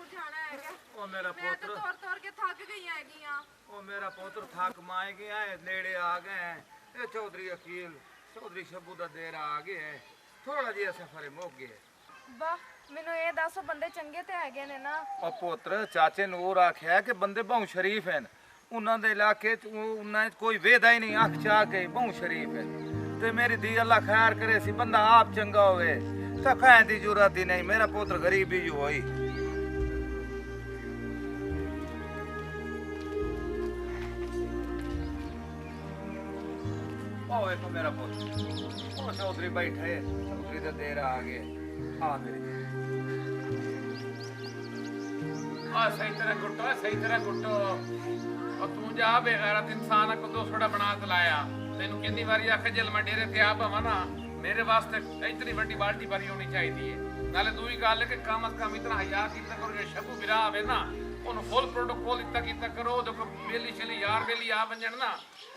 दूर जाना है क्या? ओ मेरा मैं तो पुत्र तौर तौर के थक गई हैगियां। ओ मेरा पुत्र थक माए गया है नेड़े आ गए हैं ये चौधरी अकील चौधरी शब्बू दा देर आ गया है थोड़ा जिहा सफर मुक गया वाह ਮੈਨੂੰ ਇਹ ਦੱਸੋ ਬੰਦੇ ਚੰਗੇ ਤੇ ਹੈਗੇ ਨੇ ਨਾ? ओ पुत्र चाचे नूर आख्या कि बंदे बहु शरीफ हैं उन्हां दे इलाके च उन्हां च कोई वेदा ही नहीं अख चाह के बहु शरीफ है ते मेरी धी अल्लाह खैर करे सी बंदा आप चंगा होवे तो कहने दी जरूरत ही नहीं मेरा पुत्र गरीब ही होई ओ देखो मेरा पुत्र ओ चौधरी बैठे चौधरी दे देर आ गए आ मेरी आ सही तरह कुटो और तू जा बेगैरत इंसान को दो थोड़ा बना के लाया तेन कितनी बारी आखे जल मैं डेरे ते आ भावा ना मेरे वास्ते इतनी बड़ी बाल्टी भरी होनी चाहिए नाले दूई गल कि कम अज कम इतना हया कीता करो जे शबू बिरा आवे ना ओनु फुल प्रोटोकॉल इतना कीता करो देखो बेली शली यार बेली आ बनजन ना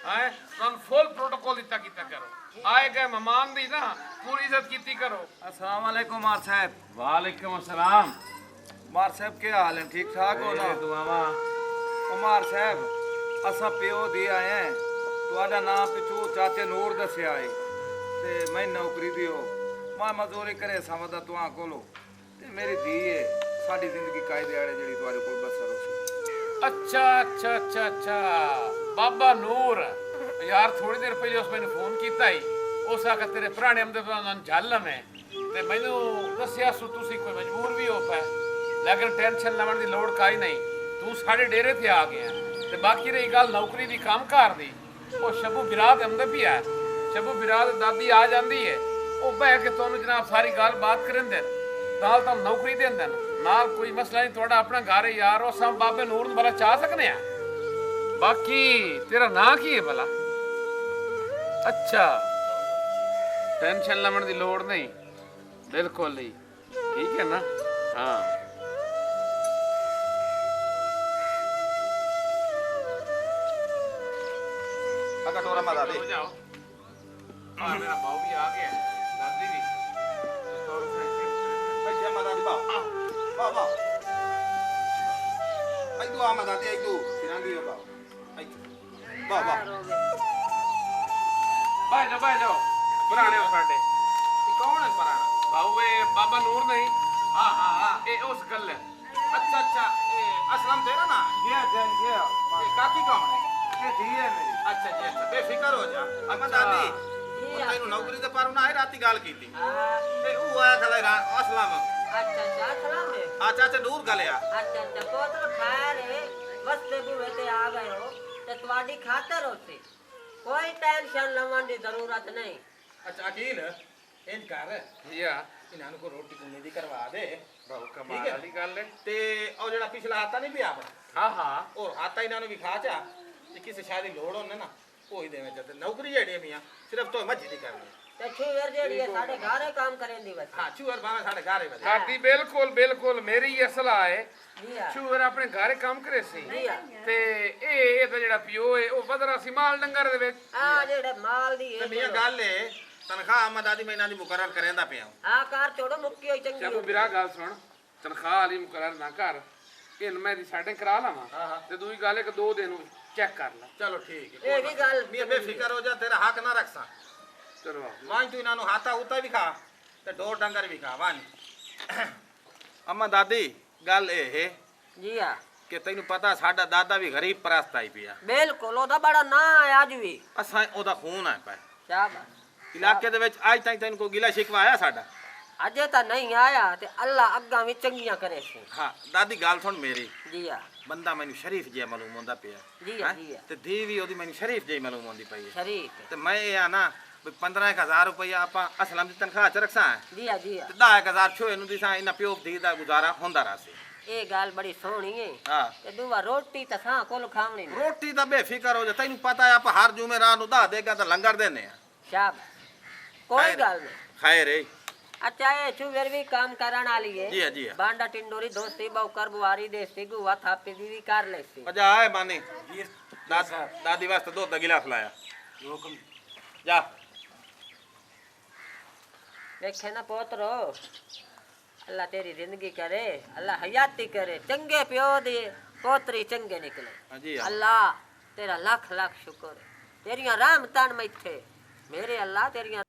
है तुम फुल प्रोटोकॉल इतना कीता करो आए गए मेहमान दी ना पूरी इज्जत कीती करो अस्सलाम वालेकुम मार साहब वालेकुम अस्सलाम मार साहब क्या हाल है ठीक ठाक हो ना दुआवा उमार साहब असा प्यो दी आए हैं ਤੁਹਾਡਾ ਨਾਮ ਪਿਛੂ ਚਾਚੇ ਨੂਰ ਦੱਸਿਆ ਏ ਤੇ ਮੈਂ ਨੌਕਰੀ ਦੀ ਹੋ ਮੈਂ ਮਜ਼ਦੂਰੀ ਕਰੇ ਸਮਝਦਾ ਤੁਹਾਂ ਕੋਲੋਂ ਤੇ ਮੇਰੀ ਧੀ ਏ ਸਾਡੀ ਜ਼ਿੰਦਗੀ ਕਾਇਦੇ ਆੜੇ ਜਿਹੜੀ ਤੁਹਾਡੇ ਕੋਲ ਬਸਰ ਹੋ अच्छा बाबा नूर यार थोड़ी देर पहले उस मैंने फोन किया ही उस आखिर तेरे पुराने आमदे झल में ते मैनू दसिया सु तुसी कोई मजबूर भी हो पाए लेकिन टेंशन लवन की लोड़ काई नहीं तू साढ़े डेरे ते आ गया ते बाकी रही गल नौकरी दी काम कार दी वो शबू बिराद आमदे भी है शबू बिराद दादी आ जाती है वो बह के तुम जनाब सारी गल बात करें देन नाल तुम नौकरी दें देन नाल कोई मसला नहीं थोड़ा अपना घर है यार और सब बाबे नूर नूं भला चाह सकने हैं बाकी तेरा ना की है भला अच्छा टेंशन लवन की लोड़ नहीं बिल्कुल ही ठीक है ना हाँ कटोरा मत दे जाओ हाँ मेरा भाव भी आ गया दादी भी पैसे मत दे बा बा बा आई तू आ मत दे आई तू सिरंगी हो बा आई बा बा भाई जाओ पुराने हो साडे ये कौन है पराना भाऊ ये बाबा नूर नहीं हां हां हां ये उस गल है अच्छा ये असलम तेरा ना ये काकी कौन है ये धी है मेरी अच्छा जी अच्छा बेफिक्र हो जा अम्मा दादी ਉਹ ਤੈਨੂੰ ਨੌਕਰੀ ਤੇ ਪਰ ਉਹਨਾਂ ਆਏ ਰਾਤੀ ਗੱਲ ਕੀਤੀ ਤੇ ਉਹ ਆਇਆ ਖਲਾ ਅਸਲਮ अच्छा सलाम है ਆ ਚਾਚਾ ਨੂਰ ਗਲਿਆ अच्छा पोत्र खैर है वस्ते बुवे ते आ गए हो ते तुम्हारी खातर होती कोई टेंशन लवन की जरूरत नहीं ਅੱਛਾ ਅਕੀਲ ਇੰਜ ਕਰ या ਇਹਨਾਂ ਨੂੰ ਕੋ ਰੋਟੀ ਕੁੰਨੀ ਦੀ ਕਰਵਾ ਦੇ भाऊ ठीक कमाल है। वाली गल है ਤੇ ਉਹ ਜਿਹੜਾ ਪਿਛਲਾ ਹੱਤਾ ਨਹੀਂ ਪਿਆ ਆਪਣਾ हाँ हाँ ਉਹ ਹੱਤਾ ਇਹਨਾਂ ਨੂੰ ਵੀ ਖਾ ਚਾ ਤੇ ਕਿਸੇ ਸ਼ਾਦੀ ਲੋੜ ਹੋਣੇ ਨਾ ਕੋਈ ਦੇਵੇਂ ਜਦ ਨੌਕਰੀ ਜਿਹੜੀ ਮੀਆਂ ਸਿਰਫ ਤੋਂ ਮੱਜੀ ਦੀ ਕਰਨੀ ते छुएर जेड़ी है साडे घरे काम करेंदी बस ਹਾਂ ਚੂਹਰ ਬਾਵੇਂ ਸਾਡੇ ਘਰੇ ਵਜੇ दादी बिल्कुल मेरी ये सलाह है जी हां ਸ਼ੂਰ ਆਪਣੇ ਘਰੇ ਕੰਮ ਕਰੇ ਸੀ जी हां ਤੇ ਇਹ ਤਾਂ ਜਿਹੜਾ ਪਿਓ ਹੈ ਉਹ ਬਦਰਾ ਸੀ ਮਾਲ ਡੰਗਰ ਦੇ ਵਿੱਚ आ जेड़े माल दी ਤੇ है ਮੀਆਂ ਗੱਲ ਏ ਤਨਖਾਹ ਅਮਾ ਦਾਦੀ ਮੈਂ ਇਹਨਾਂ ਦੀ ਮੁਕਰਰ ਕਰੇਂਦਾ ਪਿਆ आ कार छोड़ो मुक्की होई चंगी ਚੱਲ ਬਿਰਾ ਗੱਲ ਸੁਣ ਤਨਖਾਹ ਵਾਲੀ ਮੁਕਰਰ ਨਾ ਕਰ ਇਹ ਮੈਂ ਦੀ ਸਾਡੇ ਕਰਾ ਲਾਵਾਂ ਹਾਂ ਹਾਂ ਤੇ ਦੂਜੀ ਗੱਲ ਹੈ ਕਿ 2 ਦਿਨ ਨੂੰ ਚੈੱਕ ਕਰ ਲੈ ਚਲੋ ਠੀਕ ਹੈ ये भी गल ਮੀਆਂ ਬੇਫਿਕਰ ਹੋ ਜਾ ਤੇਰਾ ਹੱਕ ਨਾ ਰੱਖਸਾਂ ਚਲੋ ਵਾਂ ਤੂੰ ਇਹਨਾਂ ਨੂੰ ਹਾਤਾ ਉਤਾ ਵੀ ਖਾ ਤੇ ਡੋਰ ਡੰਗਰ ਵੀ ਖਾ ਵਾਂ ਅਮਾ ਦਾਦੀ ਗੱਲ ਇਹ ਹੈ जी हां ਕਿ ਤੈਨੂੰ ਪਤਾ ਸਾਡਾ ਦਾਦਾ ਵੀ ਗਰੀਬ ਪ੍ਰਸਤ ਆਈ ਪਿਆ बिल्कुल ओदा बड़ा ना है आज भी ਅਸਾਂ ਉਹਦਾ ਖੂਨ ਆ ਪਾ शाबाश ਇਲਾਕੇ ਦੇ ਵਿੱਚ ਅੱਜ ਤੱਕ ਤੈਨੂੰ ਕੋਈ ਗਿਲਾ ਸ਼ਿਕਵਾ ਆਇਆ ਸਾਡਾ अजे तो नहीं आया ते अल्लाह अग्गा भी चंगियां करे सी ਹਾਂ ਦਾਦੀ ਗੱਲ ਸੁਣ ਮੇਰੀ जी हां ਬੰਦਾ ਮੈਨੂੰ ਸ਼ਰੀਫ ਜਿਹਾ ਮਾਲੂਮ ਹੁੰਦਾ ਪਿਆ जी ਹੈਂ? हां जी हां ਤੇ ਧੀ ਵੀ ਉਹਦੀ ਮੈਨੂੰ ਸ਼ਰੀਫ ਜਿਹੀ ਮਾਲੂਮ ਹੁੰਦੀ ਪਈ ਹੈ शरीफ है। ਤੇ ਮੈਂ ਇਹ ਆ ਨਾ ਵੀ 15000 ਰੁਪਇਆ ਆਪਾਂ ਅਸਲਮ ਦੀ ਤਨਖਾਹ ਚ ਰੱਖਸਾਂ जी हां जी हां ਤੇ 10000 ਛੋਏ ਨੂੰ ਦਿਸਾਂ ਇਹਨਾਂ ਪਿਓ ਧੀ ਦਾ ਗੁਜ਼ਾਰਾ ਹੁੰਦਾ ਰਹਾ ये गल बड़ी सोहनी है ਹਾਂ ते दुआ रोटी तो सां कोल खावनी नहीं ਰੋਟੀ ਦਾ ਬੇਫਿਕਰ ਹੋ ਜਾ ਤੈਨੂੰ ਪਤਾ ਹੈ ਆਪਾਂ ਹਰ ਜੁਮੇਰਾਤ ਨੂੰ ਦਾ ਦੇਗਾ ਤਾਂ ਲੰਗਰ ਦੇਨੇ ਆ शाबाश कोई खैर। गल नहीं ਖੈਰ ਏ अच्छा ये छुगर भी काम करन वाली है जी हां जी हां बांडा टिंडोरी दोस्ती बहुकर बुआरी देसी गुआ थापी दी भी कर लेसी ਮਜਾ ਆਏ ਮਾਨੇ ਦਾਦੀ ਵਾਸਤੇ ਦੁੱਧ ਦਾ ਗਿਲਾਸ ਲਾਇਆ ਹੁਕਮ ਜਾ देखे ना पोतरो अल्लाह तेरी जिंदगी करे, अल्लाह हयाती करे, चंगे प्यो दी पोतरी चंगे निकले। ਹਾਂਜੀ अल्लाह तेरा लख लख शुक्र है, तेरिया रहमतां मैथे मेरे अल्लाह तेरिया।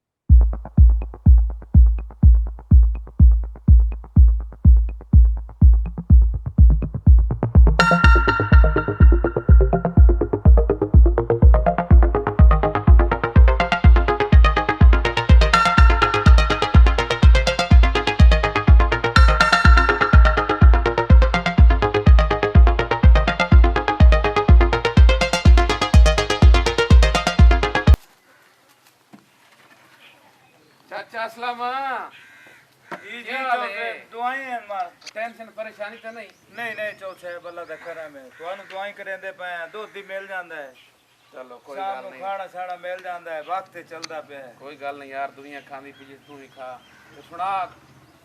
चाचा असलामा जी क्या हाल है? दुआएं हैं मार टेंशन परेशानी तो नहीं? नहीं चौथ साहब अल्लाह दा करम है ਤੁਹਾਨੂੰ ਦੁਆਈ ਕਰਿੰਦੇ ਪਏ ਆ ਦੁੱਧ ਹੀ ਮਿਲ ਜਾਂਦਾ ਹੈ चलो कोई ਸ਼ਾਮ गल ਨੂੰ नहीं, ਖਾਣਾ ਛਾਣਾ ਮਿਲ ਜਾਂਦਾ ਹੈ ਵਕਤ ਤੇ ਚੱਲਦਾ ਪਿਆ ਹੈ कोई गल नहीं यार, दुनिया खांदी पी तू भी खा। तो सुना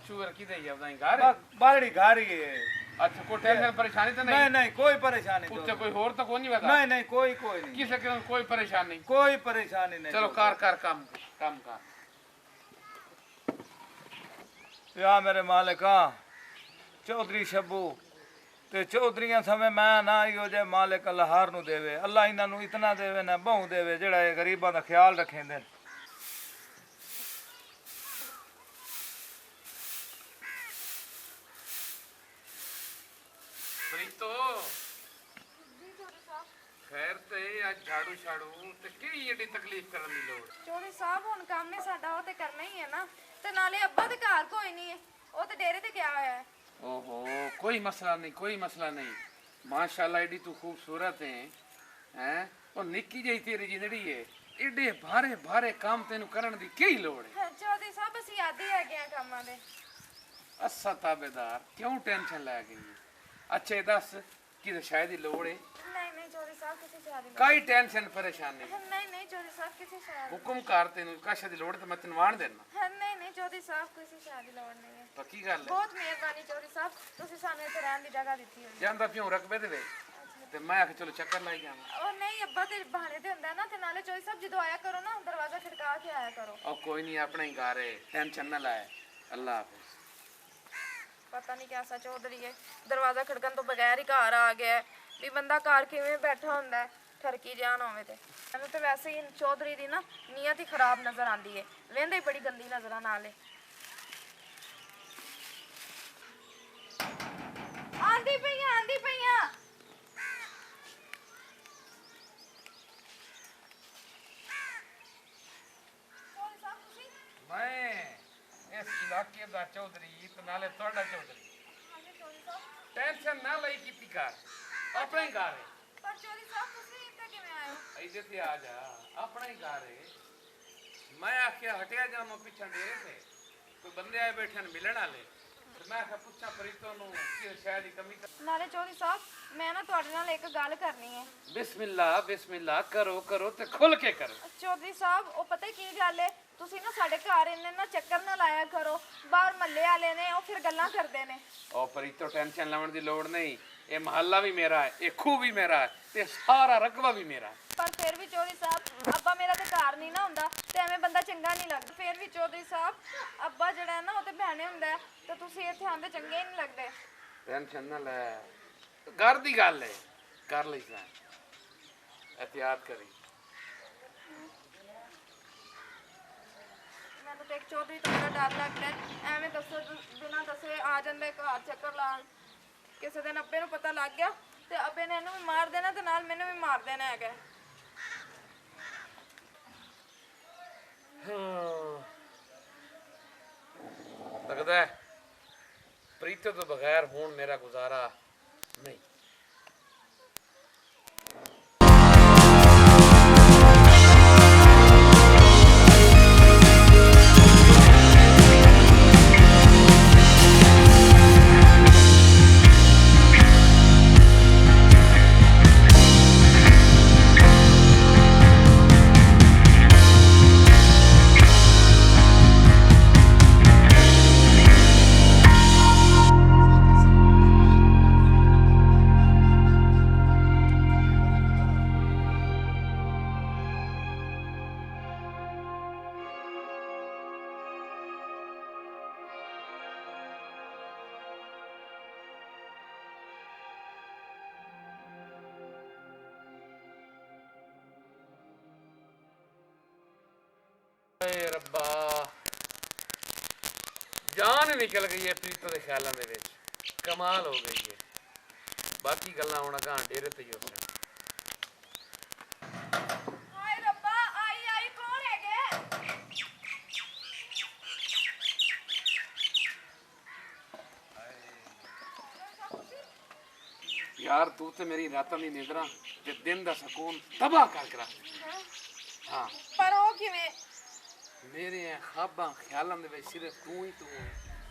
शुगर की दे जावदा घर है? बालड़ी घारी है अच्छा कोई टेंशन परेशानी तो नहीं नहीं? नहीं कोई परेशानी उत्ते कोई होर तो कोई नहीं बता? नहीं नहीं कोई नहीं किसे के कोई परेशानी नहीं? कोई परेशानी नहीं चलो कर काम काम कर। या मेरे मालिका चौधरी शब्बू ते चौधरीਆਂ ਸਮੇਂ ਮੈਂ ਨਾ ਇਹੋ ਜੇ ਮਾਲਿਕ ਅੱਲਾਹ ਹਰ ਨੂੰ ਦੇਵੇ ਅੱਲਾਹ ਇਹਨਾਂ ਨੂੰ ਇਤਨਾ ਦੇਵੇ ਨਾ ਬਹੁ ਦੇਵੇ ਜਿਹੜਾ ਇਹ ਗਰੀਬਾਂ ਦਾ ਖਿਆਲ ਰੱਖੇਂਦੇ ਨੇ प्रीतो खैर ते आज झाड़ू छाड़ू ते किहड़ी एडी तकलीफ करन दी लोड़? ਚੌਧਰੀ ਸਾਹਿਬ ਹੁਣ ਕੰਮ ਹੈ ਸਾਡਾ, ਉਹ ਤੇ ਕਰਨਾ ਹੀ ਹੈ ਨਾ। ਤੇ ਨਾਲੇ ਅੱਬਾ ਦੇ ਘਰ ਕੋਈ ਨਹੀਂ ਹੈ, ਉਹ ਤੇ ਡੇਰੇ ਤੇ ਗਿਆ ਹੋਇਆ ਹੈ। ओहो कोई मसला नहीं, कोई मसला नहीं। माशाल्लाह एडी तू खूबसूरत है हैं और निक्की जही तेरी जिंदड़ी है, एडे भारे भारे काम तेन करन दी की लोड़ है? ਚੌਧਰੀ ਸਾਹਿਬ ਅਸੀਂ ਆਦੀ ਹੈਗੇ ਆ ਕੰਮਾਂ ਦੇ। अस्सा ताबेदार क्यों टेंशन लै गई? अच्छा ये दस कि शायद ही लोड़ है? ਨਹੀਂ ਚੌਧਰੀ ਸਾਹਿਬ ਕਿਸੇ ਸ਼ਾਦੀ ਨਹੀਂ। काई टेंशन परेशानी ਨਹੀਂ ਚੌਧਰੀ ਸਾਹਿਬ ਕਿਸੇ ਸ਼ਾਦੀ हुक्म कर तेन काशा दी लोड़ ते मैं तेन वाण देना। ਨਹੀਂ ਚੌਧਰੀ ਸਾਹਿਬ ਕਿਸੇ ਸ਼ਾਦੀ ਲੋੜ ਨਹੀਂ ਹੈ। पक्की गल है? ਬਹੁਤ ਮਿਹਰਬਾਨੀ ਚੌਧਰੀ ਸਾਹਿਬ, ਤੁਸੀਂ ਸਾਨੂੰ ਇੱਥੇ ਰਹਿਣ ਦੀ ਜਗ੍ਹਾ ਦਿੱਤੀ ਹੋਈ। ਜਾਂਦਾ ਪਿਓ ਰਕਬੇ ਦੇ ਵੇ ਤੇ ਮੈਂ ਆਖ ਚਲੋ ਚੱਕਰ ਲਾਈ ਜਾਵਾਂ। ਉਹ ਨਹੀਂ ਅੱਬਾ ਤੇ ਬਹਾਨੇ ਤੇ ਹੁੰਦਾ ਨਾ, ਤੇ ਨਾਲੇ ਚੌਧਰੀ ਸਾਹਿਬ ਜਦੋਂ ਆਇਆ ਕਰੋ ਨਾ ਦਰਵਾਜ਼ਾ ਖੜਕਾ ਕੇ ਆਇਆ ਕਰੋ। और कोई नहीं अपना ही घर है, टेंशन ना लाए। अल्लाह हाफिज। ਪਤਾ ਨਹੀਂ ਕਿਆ ਚੌਧਰੀ ਹੈ, ਦਰਵਾਜ਼ਾ ਖੜਕਣ ਤੋਂ ਬਗੈਰ ਹੀ ਘਰ ਆ ਗਿਆ ਹੈ। ਵੀ ਬੰਦਾ ਘਰ ਕਿਵੇਂ ਬੈਠਾ ਹੁੰਦਾ ਹੈ, ਠਰਕੀ ਜਾਨ ਹੋਵੇ ਤੇ। ਮੈਨੂੰ ਤੇ ਵੈਸੇ ਹੀ ਚੌਧਰੀ ਦੀ ਨਾ ਨੀਅਤ ਹੀ ਖਰਾਬ ਨਜ਼ਰ ਆਉਂਦੀ ਹੈ, ਵੇਂਦੇ ਹੀ ਬੜੀ ਗੰਦੀ ਨਜ਼ਰਾਂ ਨਾਲ ਹੈ। ਆਂਦੀ ਪਈਆਂ ਚੌਧਰੀ ਸਾਹਿਬ ਤੁਸੀਂ? मैं इस इलाके दा चौधरी ते नाले तोड़ा चौधरी, ਹਾਂਜੀ ਚੌਧਰੀ ਸਾਹਿਬ। टेंशन ना लई कीती कर, अपना ही घर है। ਪਰ ਚੌਧਰੀ ਸਾਹਿਬ ਤੁਸੀਂ ਇੱਥੇ ਕਿਵੇਂ ਆਏ ਹੋ? इधर से आ जा, अपना ही घर है। मैं आख्या हटिया जावां पिछा डेरे से, कोई बंदे आए बैठे न मिलण वाले, ते मैं आख्या पुछां प्रीतो नूं कि शायद ही कमी कर। ਨਾਲੇ ਚੌਧਰੀ ਸਾਹਿਬ ਮੈਂ ਨਾ ਤੁਹਾਡੇ ਨਾਲ ਇੱਕ ਗੱਲ ਕਰਨੀ ਹੈ। बिस्मिल्लाह करो करो ते खुल के करो। ਚੌਧਰੀ ਸਾਹਿਬ ਉਹ ਪਤਾ ਕੀ ਗੱਲ ਹੈ, ਤੁਸੀਂ ਨਾ ਸਾਡੇ ਘਰ ਇੰਨੇ ਨਾ ਚੱਕਰ ਨਾ ਲਾਇਆ ਕਰੋ, ਬਾਹਰ ਮੱਲੇ ਵਾਲੇ ਨੇ ਉਹ ਫਿਰ ਗੱਲਾਂ ਕਰਦੇ ਨੇ। ओ प्रीतो टेंशन लाउण दी लोड़ नहीं, ये महल्ला भी मेरा है, ये खूह भी मेरा है, ते सारा रकबा भी मेरा है। ਪਰ ਫਿਰ ਵੀ ਚੌਧਰੀ ਸਾਹਿਬ ਅੱਬਾ ਮੇਰਾ ਤੇ ਘਰ ਨਹੀਂ ਨਾ ਹੁੰਦਾ ਤੇ ਐਵੇਂ ਬੰਦਾ ਚੰਗਾ ਨਹੀਂ ਲੱਗਦਾ। ਫਿਰ ਵੀ ਚੌਧਰੀ ਸਾਹਿਬ ਅੱਬਾ ਜਿਹੜਾ ਹੈ ਨਾ ਉਹ ਤੇ ਭੈਣੇ ਹੁੰਦਾ ਹੈ, ਤੇ ਤੁਸੀਂ ਇੱਥੇ ਆਂਦੇ ਚੰਗੇ ਹੀ ਨਹੀਂ ਲੱਗਦੇ। टेंशन ना ले, घर दी गल है, कर लई सा, एहतियात करी। ਮੈਨੂੰ ਤੇ ਇੱਕ ਚੌਧਰੀ ਤੋਂ ਬੜਾ ਡਰ ਲੱਗਦਾ ਹੈ, ਐਵੇਂ ਦੱਸੋ ਬਿਨਾਂ ਦੱਸੇ ਆ ਜਾਂਦੇ ਘਰ ਚੱਕਰ ਲਾਉਣ। ਕਿਸੇ ਦਿਨ ਅੱਬੇ ਨੂੰ ਪਤਾ ਲੱਗ ਗਿਆ ਤੇ ਅੱਬੇ ਨੇ ਇਹਨੂੰ ਵੀ ਮਾਰ ਦੇਣਾ ਤੇ ਨਾਲ ਮੈਨੂੰ ਵੀ ਮਾਰ ਦੇਣਾ ਹੈਗਾ। लगता है प्रीतो तो बगैर हूं मेरा गुजारा नहीं। ਏ ਰੱਬਾ ਜਾਨ ਨਿਕਲ ਗਈ ਹੈ ਪ੍ਰੀਤ ਦੇ ਖਿਆਲਾਂ ਦੇ ਵਿੱਚ ਕਮਾਲ ਹੋ ਗਈ ਹੈ ਬਾਕੀ ਗੱਲਾਂ ਹੁਣ ਅਗਾਂ ਡੇਰੇ ਤੇ ਹੀ ਹੋ ਸਕਣ ਹਾਏ ਰੱਬਾ ਆਈ ਆਈ ਕੌਣ ਹੈਗੇ ਯਾਰ ਤੂੰ ਤੇ ਮੇਰੀ ਰਾਤਾਂ ਦੀ ਨਿੰਦਰਾਂ ਤੇ ਦਿਨ ਦਾ ਸਕੂਨ ਤਬਾਹ ਕਰ ਰੱਖ ਹਾਂ ਪਰ ਉਹ ਕਿਵੇਂ ਮੇਰੇ ਖਾਬਾਂ ਖਿਆਲਾਂ ਦੇ ਵਿੱਚ ਸਿਰਫ ਤੂੰ ਹੀ ਤੂੰ ਹੈ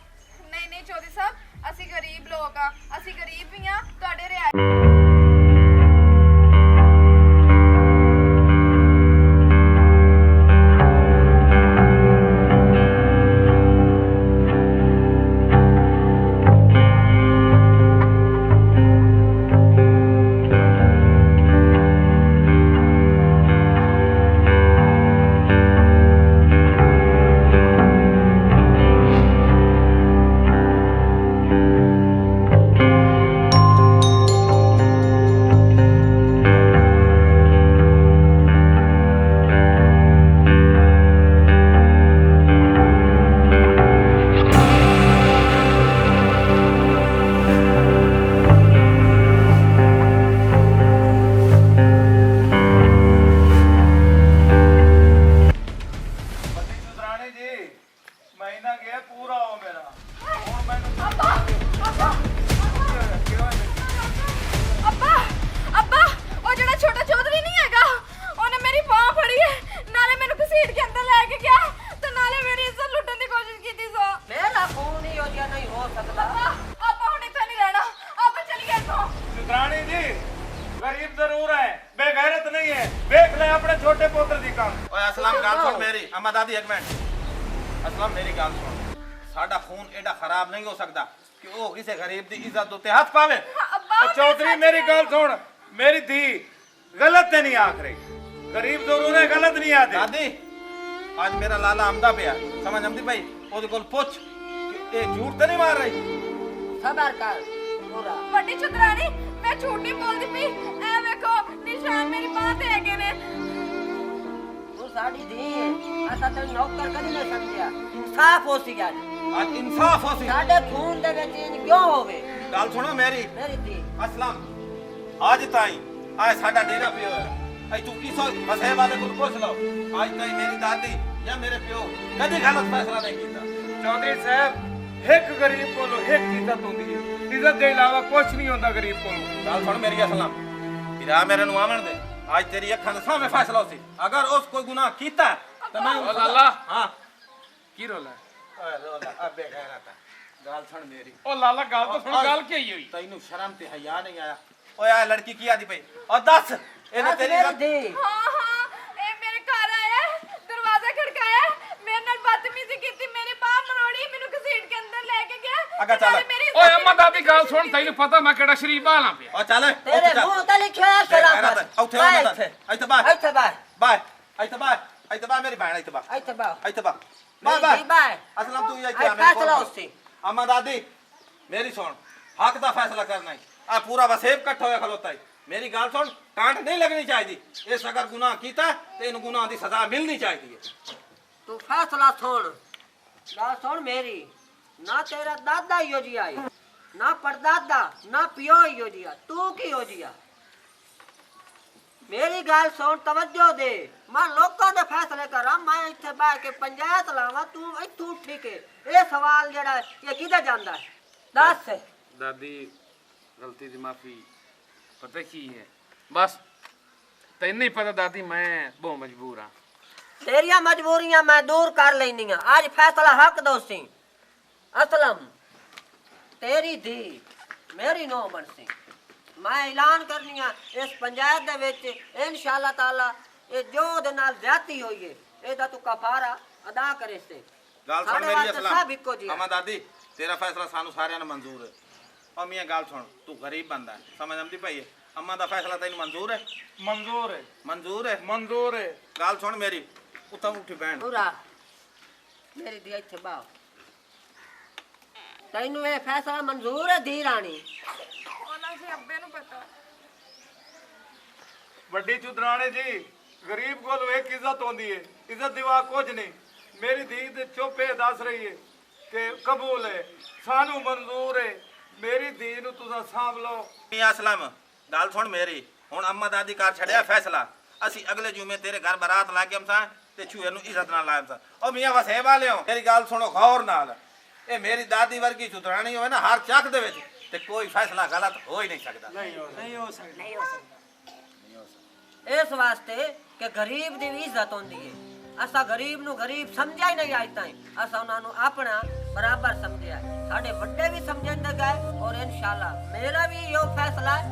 ਨਹੀਂ ਨਹੀਂ ਚੌਧਰੀ ਸਾਹਿਬ ਅਸੀਂ ਗਰੀਬ ਲੋਕ ਆ ਅਸੀਂ ਗਰੀਬ ਹੀ ਆ ਤੁਹਾਡੇ ਰਿਆ ਵੱਡੀ ਸੁਧਰਾਣੀ ਜੀ ਮਹੀਨਾ ਗਿਆ ਪੂਰਾ ਹੋ ਮੇਰਾ ਹੁਣ ਮੈਨੂੰ ਅੱਬਾ ਅੱਬਾ ਕਿਉਂ ਹੈ ਅੱਬਾ ਅੱਬਾ ਉਹ ਜਿਹੜਾ ਛੋਟਾ ਚੌਧਰੀ ਨਹੀਂ ਹੈਗਾ ਉਹਨੇ ਮੇਰੀ ਬਾਹ ਫੜੀ ਹੈ ਨਾਲੇ ਮੈਨੂੰ ਘਸੀਟ ਕੇ ਅੰਦਰ ਲੈ ਕੇ ਗਿਆ ਤੇ ਨਾਲੇ ਮੇਰੀ ਇੱਜ਼ਤ ਲੁੱਟਣ ਦੀ ਕੋਸ਼ਿਸ਼ ਕੀਤੀ ਸੋ मेरा खून ही हो गया नहीं हो सकता ਆਪਾਂ ਹੁਣ ਇੱਥੇ ਨਹੀਂ ਰਹਿਣਾ ਆਪਾਂ ਚਲੀਏ ਇੱਥੋਂ सुधरानी जी गरीब जरूर है बेगैरत नहीं है देख ले अपने छोटे पोत्र दी काम ਓਏ ਅਸਲਮ ਗੱਲ ਸੁਣ ਮੇਰੀ ਅਮਾ ਦਾਦੀ ਇੱਕ ਮਿੰਟ ਅਸਲਮ ਮੇਰੀ ਗੱਲ ਸੁਣ ਸਾਡਾ ਖੂਨ ਐਡਾ ਖਰਾਬ ਨਹੀਂ ਹੋ ਸਕਦਾ ਕਿ ਉਹ ਕਿਸੇ ਗਰੀਬ ਦੀ ਇੱਜ਼ਤ ਉੱਤੇ ਹੱਥ ਪਾਵੇ ਅੱਬਾ चौधरी मेरी गल सुन मेरी धी गलत ते नहीं आख रही गरीब जरूर है गलत नहीं आते ਦਾਦੀ ਅੱਜ ਮੇਰਾ ਲਾਲਾ ਆਮਦਾ ਪਿਆ ਸਮਝ ਆਮਦੀ ਭਾਈ ਉਹਦੇ ਕੋਲ ਪੁੱਛ ਕਿ ਇਹ ਝੂਠ ਤੇ ਨਹੀਂ ਮਾਰ ਰਹੀ सबर कर पूरा ਵੱਡੀ ਚੁਦਰਾਣੀ ਮੈਂ ਝੂਠ ਨਹੀਂ ਬੋਲਦੀ ਪਈ ਐ ਵੇਖੋ ਨਿਸ਼ਾਨ ਮੇਰੀ ਬਾਹ ਤੇ ਹੈਗੇ ਨੇ तू साड़ी दी है ऐसा तेन नौकर कभी नहीं समझिया इंसाफ हो सी गया ਅੱਜ ਇਨਸਾਫ ਹੋ ਸੀ साडे खून दे विच इंज क्यों होवे ਗੱਲ ਸੁਣੋ ਮੇਰੀ मेरी दी ਅਸਲਮ ਅੱਜ ਤਾਈਂ ਆ ਸਾਡਾ ਡੇਰਾ ਪਿਆ ਹੋਇਆ ਐ ਤੂੰ ਕਿਸੋ ਮਸੇ ਵਾਲੇ ਕੋਲ ਪੁੱਛ ਲਓ ਅੱਜ ਤਾਈਂ ਮੇਰੀ ਦਾਦੀ ਜਾਂ ਮੇਰੇ ਪਿਓ ਕਦੀ ਗਲਤ ਫੈਸਲਾ ਨਹੀਂ ਕੀਤਾ चौधरी साहब एक गरीब को एक इज्जत होती है इज्जत के अलावा कुछ नहीं होता गरीब को ਗੱਲ ਸੁਣ ਮੇਰੀ ਅਸਲਮ ਵੀਰਾ ਮੇਰੇ ਨੂੰ ਆਵਣ ਦੇ ਅੱਜ ਤੇਰੀ ਅੱਖਾਂ ਦੇ ਸਾਹਮਣੇ ਫੈਸਲਾ ਸੀ ਅਗਰ ਉਸ ਕੋਈ ਗੁਨਾਹ ਕੀਤਾ ਤਾਂ ਮੈਂ ਓ ਲਾਲਾ ਹਾਂ ਕੀ ਰੋਲਾ ਓਏ ਰੋਲਾ ਅਬੇ ਖੈਰਾਤਾ ਗੱਲ ਸੁਣ ਮੇਰੀ ਓ ਲਾਲਾ ਗੱਲ ਤਾਂ ਸੁਣ ਗੱਲ ਕੀ ਹੋਈ ਤੈਨੂੰ ਸ਼ਰਮ ਤੇ ਹਯਾ ਨਹੀਂ ਆਇਆ ਓਏ ਆ ਲੜਕੀ ਕੀ ਆਦੀ ਪਈ ਔਰ ਦੱਸ ਇਹਨੇ ਤੇਰੀ मेरी दी ਹਾਂ ਹਾਂ ਇਹ ਮੇਰੇ ਘਰ ਆਇਆ ਦਰਵਾਜ਼ਾ ਖੜਕਾਇਆ ਮੇਰੇ ਨਾਲ ਬਦਤਮੀਜ਼ੀ ਕੀਤੀ ਮੇਰੀ ਬਾਹ ਮਰੋੜੀ ਮੈਨੂੰ ਘਸੀਟ ਕੇ ਅੰਦਰ ਲੈ ਕੇ ਗਿਆ ਅੱਗਾ ਚੱਲ। ਨਾਲੇ ਮੇਰੀ ਓਏ ਅੰਮਾ ਦਾਦੀ ਗੱਲ ਸੁਣ ਤੈਨੂੰ ਪਤਾ ਮੈਂ ਕਿਹੜਾ ਸ਼ਰੀਫ ਬਾਲਾਂ ਪਿਆ ਓ ਚੱਲ तेरे मुंह ते लिखा है शराफत ਉੱਥੇ ਆਉਂਦਾ ਇੱਥੇ ਇੱਥੇ ਬਾਹਰ ਇੱਥੇ ਬਾਹਰ ਬਾਹਰ ਇੱਥੇ ਬਾਹਰ ਇੱਥੇ ਬਾਹਰ ਮੇਰੀ ਭੈਣ ਇੱਥੇ ਬਾਹਰ ਇੱਥੇ ਬਾਹਰ ਇੱਥੇ ਬਾਹਰ ਮੇਰੀ ਬਾਹਰ ਧੀ ਬਾਹਰ ਅਸਲਮ ਤੂੰ ਇੱਥੇ ਅੱਜ ਆ ਮੇਰੇ ਫੈਸਲਾ ਕੋਲ ਉਸੇ ਅਮਾ ਦਾਦੀ ਮੇਰੀ ਸੁਣ ਹੱਕ ਦਾ ਫੈਸਲਾ ਕਰਨਾ ਹੈ ਆ ਪੂਰਾ ਵਸੇਬ ਇਕੱਠਾ ਹੋਇਆ ਖਲੋਤਾ ਹੈ ਮੇਰੀ ਗੱਲ ਸੁਣ ਕਾਂਟ ਨਹੀਂ ਲੱਗਣੀ ਚਾਹੀਦੀ ਇਸ ਅਗਰ ਗੁਨਾਹ ਕੀਤਾ ਤੇ ਇਹਨੂੰ ਗੁਨਾਹ ਦੀ ਸਜ਼ਾ ਮਿਲਣੀ ਚਾਹੀਦੀ ਹੈ ਤੂੰ ਫੈਸਲਾ ਸੁਣ ਗੱਲ ਸੁਣ ਮੇਰੀ ਨਾ ਤੇਰਾ ਦਾਦਾ ਹੀ ਹੋ ਜੀ ਆਈ ਨਾ ਪਰਦਾਦਾ ਨਾ ਪਿਓ ਹੀ ਹੋ ਜੀਆ ਤੂੰ ਕੀ ਹੋ ਜੀਆ ਮੇਰੀ ਗੱਲ ਸੁਣ ਤਵੱਜੋ ਦੇ ਮੈਂ ਲੋਕਾਂ ਦੇ ਫੈਸਲੇ ਕਰਾਂ ਮੈਂ ਇੱਥੇ ਬਹਿ ਕੇ ਪੰਚਾਇਤ ਲਾਵਾਂ ਤੂੰ ਇੱਥੋਂ ਉੱਠ ਕੇ ਇਹ ਸਵਾਲ ਜਿਹੜਾ ਹੈ, ਇਹ ਕਿਹਦਾ ਜਾਂਦਾ ਹੈ ਦੱਸ ਦਾਦੀ ਗਲਤੀ ਦੀ ਮਾਫੀ ਪਤਾ ਕੀ ਹੈ ਬਸ ਤੈਨੂੰ ਨਹੀਂ ਪਤਾ ਦਾਦੀ ਮੈਂ ਬਹੁਤ ਮਜਬੂਰ ਹਾਂ ਤੇਰੀਆਂ ਮਜਬੂਰੀਆਂ ਮੈਂ ਦੂਰ ਕਰ ਲੈਣੀਆਂ ਅੱਜ ਫੈਸਲਾ ਹੱਕ ਦੋਸੀ ਅਸਲਮ ਤੇਰੀ ਧੀ ਮੇਰੀ ਨੋ ਬਣਸੀ ਮੈਂ ਐਲਾਨ ਕਰਨੀਆਂ ਇਸ ਪੰਚਾਇਤ ਦੇ ਵਿੱਚ ਇਨਸ਼ਾਅੱਲਾ ਤਾਲਾ ਇਹ ਜੋ ਉਹਦੇ ਨਾਲ ਜ਼ਿਆਦਤੀ ਹੋਈ ਹੈ ਇਹਦਾ ਤੂੰ ਕਫਾਰਾ ਅਦਾ ਕਰੇ ਸੇ ਗੱਲ ਸੁਣ ਸਾਡੇ ਮੇਰੀ ਵਾਸਤੇ ਸਭ ਇੱਕੋ ਅਸਲਮ ਜਿਹੇ ਅਮਾ ਦਾਦੀ ਤੇਰਾ ਫੈਸਲਾ ਸਾਨੂੰ ਸਾਰਿਆਂ ਨੂੰ ਮਨਜ਼ੂਰ ਹੈ ਔਰ ਮੀਆਂ ਗੱਲ ਸੁਣ ਤੂੰ ਗਰੀਬ ਬੰਦਾ ਹੈ ਸਮਝ ਆਉਂਦੀ ਪਈ ਹੈ ਅਮਾ ਦਾ ਫੈਸਲਾ ਤੈਨੂੰ ਮਨਜ਼ੂਰ ਹੈ मंजूर है ਮਨਜ਼ੂਰ ਹੈ मंजूर है ਗੱਲ ਸੁਣ ਮੇਰੀ ਉੱਤੋਂ ਉੱਠੀ ਭੈਣ ਪੂਰਾ ਮੇਰੀ ਧੀ ਇੱਥੇ ਬਾਹ ਤੈਨੂੰ ਇਹ ਫੈਸਲਾ ਮਨਜ਼ੂਰ ਹੈ ਧੀ ਰਾਣੀ ਉਹਨਾਂ ਦੇ ਅੱਬੇ ਨੂੰ ਪਤਾ ਵੱਡੀ ਚੁਦਰਾਣੇ ਜੀ ਗਰੀਬ ਕੋਲ ਇੱਕ ਇੱਜ਼ਤ ਹੁੰਦੀ ਹੈ ਇੱਜ਼ਤ ਦਿਵਾ ਕੁਝ ਨਹੀਂ ਮੇਰੀ ਧੀ ਦੇ ਚੋਪੇ ਦੱਸ ਰਹੀ ਹੈ ਕਿ ਕਬੂਲ ਹੈ, ਸਾਨੂੰ ਮਨਜ਼ੂਰ ਹੈ। ਮੇਰੀ ਧੀ ਨੂੰ ਤੁਸੀਂ ਸਾਂਭ ਲਓ। ਮੀਆਂ ਅਸਲਮ ਗੱਲ ਸੁਣ ਮੇਰੀ, ਹੁਣ ਅੰਮਾ ਦਾਦੀ ਘਰ ਛੜਿਆ ਫੈਸਲਾ, ਅਸੀਂ ਅਗਲੇ ਜੁਮੇ ਤੇਰੇ ਘਰ ਬਰਾਤ ਲਾ ਕੇ ਆਮਸਾਂ ਤੇ ਛੂਏ ਨੂੰ ਇੱਜ਼ਤ ਨਾਲ ਲਾਇਮ ਸਾਂ। ਉਹ ਮੀਆਂ ਵਸੇ ਵਾਲਿਓ ਮੇਰੀ ਗੱਲ ਸੁਣੋ ਗੌਰ ਨਾਲ, ਇਹ ਮੇਰੀ ਦਾਦੀ ਵਰਗੀ ਸੁਧਰਾਣੀ ਹੋਵੇ ਨਾ ਹਰ ਚੱਕ ਦੇ ਵਿੱਚ ਤੇ ਕੋਈ ਫੈਸਲਾ ਗਲਤ ਹੋ ਹੀ ਨਹੀਂ ਸਕਦਾ। ਇਸ ਵਾਸਤੇ ਕਿ ਗਰੀਬ ਦੀ ਵੀ ਇੱਜ਼ਤ ਹੁੰਦੀ ਹੈ। ਅਸਾਂ ਗਰੀਬ ਨੂੰ ਗਰੀਬ ਸਮਝਿਆ ਹੀ ਨਹੀਂ ਅੱਜ ਤਾਈਂ, ਅਸਾਂ ਉਹਨਾਂ ਨੂੰ ਆਪਣਾ ਬਰਾਬਰ ਸਮਝਿਆ। ਸਾਡੇ ਵੱਡੇ ਵੀ ਸਮਝਣ ਦੇ ਗਏ ਔਰ ਇਨਸ਼ਾਅੱਲਾ ਮੇਰਾ ਵੀ ਇਹੋ ਫੈਸਲਾ ਹੈ,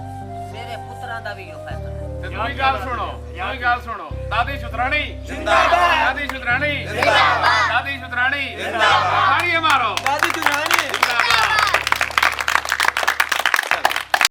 ਮੇਰੇ ਪੁੱਤਰਾਂ ਦਾ ਵੀ ਇਹੋ ਫੈਸਲਾ ਹੈ। ਤੇ ਤੁਸੀਂ ਗੱਲ ਸੁਣੋ, ਦਾਦੀ ਸ਼ੁਤਰਾਣੀ ਜਿੰਦਾਬਾਦ, ਦਾਦੀ ਸ਼ੁਤਰਾਣੀ ਜਿੰਦਾਬਾਦ, ਦਾਦੀ ਸ਼ੁਤਰਾਣੀ ਜਿੰਦਾਬਾਦ।